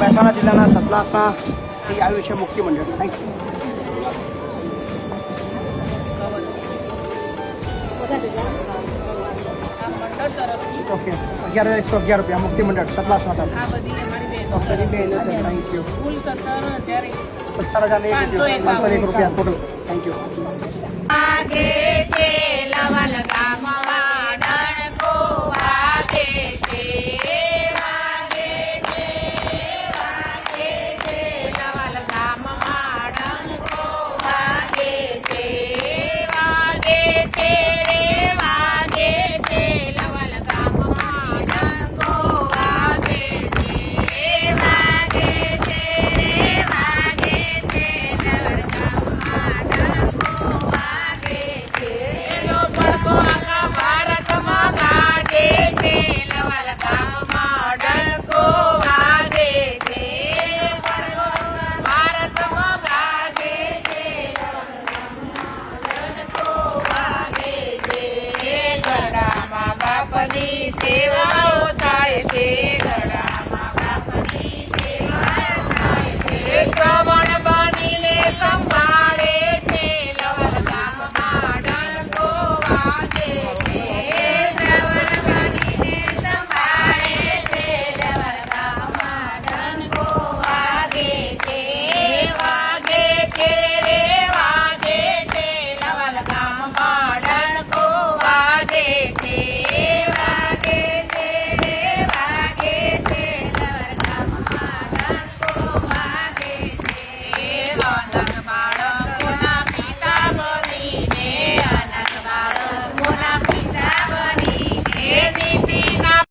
મહેસાણા જિલ્લાના સતલાસનાથી આવ્યું છે મુક્તિ મંડળ. Thank you. ઓકે 11,111 મુક્તિ મંડળ સતલાસના તરફ. Thank you. કુલ 17,000 17,501 રૂપિયા ટોટલ. Thank you. વાગે છે લવલ ગામ વાડણ કો વાગે છે લવલ ગામ વાડણ કો વાગે છે રે વાગે છે લવલ ગામ વાડણ કો વાગે છે રે વાગે છે લવલ ગામ વાડણ કો વાગે છે લો પરમો આખા ભારતમાં ગાજે છે લવલ ગામ વાડણ કો વાગે છે ભારતમાં ગાજે છે લવલ ગામ વાડણ કો વાગે છે ગરડામાં બાપની સેવા